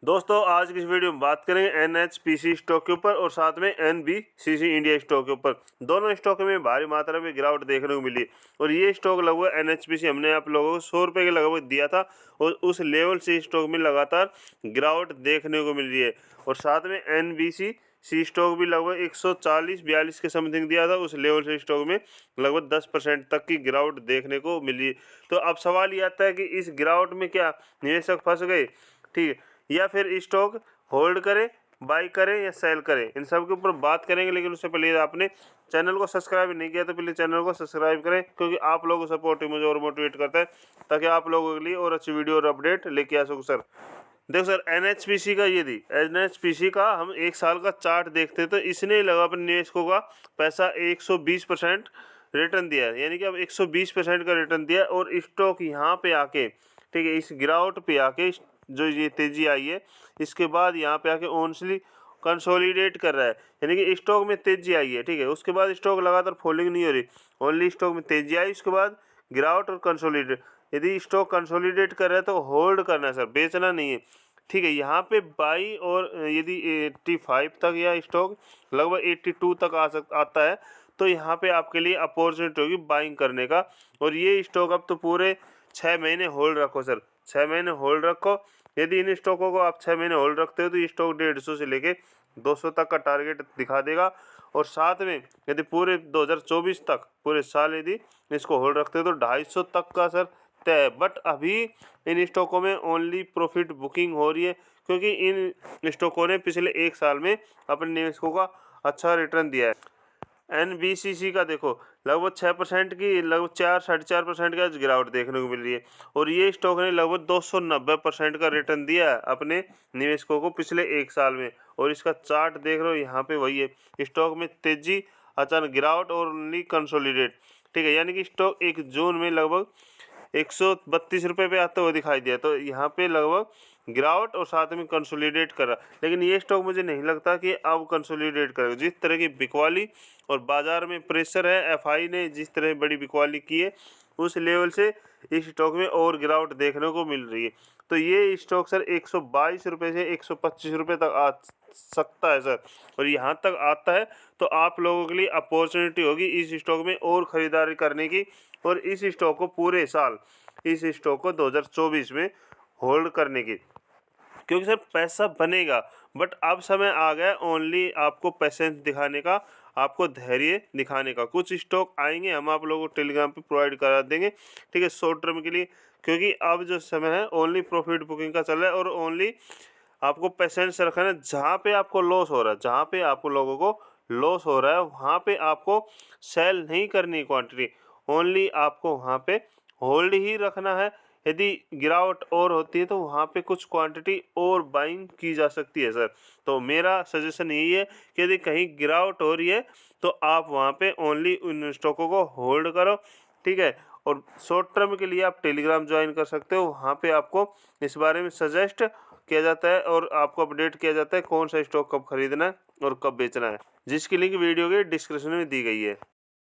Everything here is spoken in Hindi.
दोस्तों आज की इस वीडियो में बात करेंगे एनएचपीसी स्टॉक के ऊपर और साथ में एनबीसीसी इंडिया स्टॉक के ऊपर। दोनों स्टॉक में भारी मात्रा में गिरावट देखने को मिली और ये स्टॉक लगभग एनएचपीसी हमने आप लोगों को 100 रुपये के लगभग दिया था और उस लेवल से स्टॉक में लगातार गिरावट देखने को मिल रही है। और साथ में एनबीसीसी स्टॉक भी लगभग 140-42 के समथिंग दिया था, उस लेवल से स्टॉक में लगभग 10% तक की गिरावट देखने को मिली। तो अब सवाल ये आता है कि इस गिरावट में क्या निवेशक फंस गए, ठीक है, या फिर स्टॉक होल्ड करें, बाई करें या सेल करें, इन सब के ऊपर बात करेंगे। लेकिन उससे पहले आपने चैनल को सब्सक्राइब नहीं किया तो प्लीज़ चैनल को सब्सक्राइब करें, क्योंकि आप लोगों को सपोर्ट मुझे और मोटिवेट करता है ताकि आप लोगों के लिए और अच्छी वीडियो और अपडेट लेके आ सकूँ। सर देखो सर, एनएचपीसी का ये थी, एनएचपीसी का हम एक साल का चार्ट देखते तो इसने लगा अपने निवेशकों का पैसा 120% रिटर्न दिया है, यानी कि अब 120% का रिटर्न दिया है। और स्टॉक यहाँ पे आके, ठीक है, इस गिरावट पे आके जो ये तेजी आई है, इसके बाद यहाँ पे आके ओनली कंसोलिडेट कर रहा है, यानी कि स्टॉक में तेजी आई है, ठीक है। उसके बाद स्टॉक लगातार फॉलिंग नहीं हो रही, ओनली स्टॉक में तेजी आई, उसके बाद गिरावट और कंसोलिडेट। यदि स्टॉक कंसोलिडेट कर रहा है तो होल्ड करना है सर, बेचना नहीं है, ठीक है। यहाँ पे बाई और यदि 85 तक या स्टॉक लगभग 82 तक आता है तो यहाँ पे आपके लिए अपॉर्चुनिटी होगी बाइंग करने का। और ये स्टॉक अब तो पूरे 6 महीने होल्ड रखो सर, 6 महीने होल्ड रखो। यदि इन स्टॉकों को आप 6 महीने होल्ड रखते हो तो ये स्टॉक 150 से लेके 200 तक का टारगेट दिखा देगा। और साथ में यदि पूरे 2024 तक पूरे साल यदि इसको होल्ड रखते हो तो 250 तक का सर तय है। बट अभी इन स्टॉकों में ओनली प्रॉफिट बुकिंग हो रही है, क्योंकि इन स्टॉकों ने पिछले एक साल में अपने निवेशकों का अच्छा रिटर्न दिया है। एनबीसीसी का देखो लगभग 6% की, लगभग 4-4.5% का गिरावट देखने को मिल रही है। और ये स्टॉक ने लगभग 290% का रिटर्न दिया है अपने निवेशकों को पिछले एक साल में। और इसका चार्ट देख रहे हो, यहाँ पे वही है, स्टॉक में तेजी, अचानक गिरावट और ओनली कंसोलिडेट, ठीक है। यानी कि स्टॉक 1 जून में लगभग 132 रुपये पे आता हुआ दिखाई दिया, तो यहाँ पे लगभग गिरावट और साथ में कंसोलिडेट कर रहा। लेकिन ये स्टॉक मुझे नहीं लगता कि अब कंसोलिडेट करेगा। जिस तरह की बिकवाली और बाजार में प्रेशर है, एफआई ने जिस तरह बड़ी बिकवाली की है, उस लेवल से इस स्टॉक में और गिरावट देखने को मिल रही है। तो ये स्टॉक सर 122 रुपये से 125 रुपये तक आ सकता है सर। और यहाँ तक आता है तो आप लोगों के लिए अपॉर्चुनिटी होगी इस स्टॉक में और ख़रीदारी करने की, और इस स्टॉक को पूरे साल, इस स्टॉक को 2024 में होल्ड करने की, क्योंकि सर पैसा बनेगा। बट अब समय आ गया ओनली आपको पेशेंस दिखाने का, आपको धैर्य दिखाने का। कुछ स्टॉक आएंगे, हम आप लोगों को टेलीग्राम पे प्रोवाइड करा देंगे, ठीक है, शॉर्ट टर्म के लिए, क्योंकि अब जो समय है ओनली प्रॉफिट बुकिंग का चल रहा है। और ओनली आपको पेशेंस रखना है। जहाँ पे आपको लॉस हो रहा है, जहाँ पे आपको लोगों को लॉस हो रहा है, वहाँ पे आपको सेल नहीं करनी क्वांटिटी, ओनली आपको वहाँ पे होल्ड ही रखना है। यदि गिरावट और होती है तो वहाँ पे कुछ क्वांटिटी और बाइंग की जा सकती है सर। तो मेरा सजेशन यही है कि यदि कहीं गिरावट हो रही है तो आप वहाँ पे ओनली उन स्टॉकों को होल्ड करो, ठीक है। और शॉर्ट टर्म के लिए आप टेलीग्राम ज्वाइन कर सकते हो, वहाँ पे आपको इस बारे में सजेस्ट किया जाता है और आपको अपडेट किया जाता है कौन सा स्टॉक कब खरीदना है और कब बेचना है, जिसकी लिंक वीडियो के डिस्क्रिप्शन में दी गई है।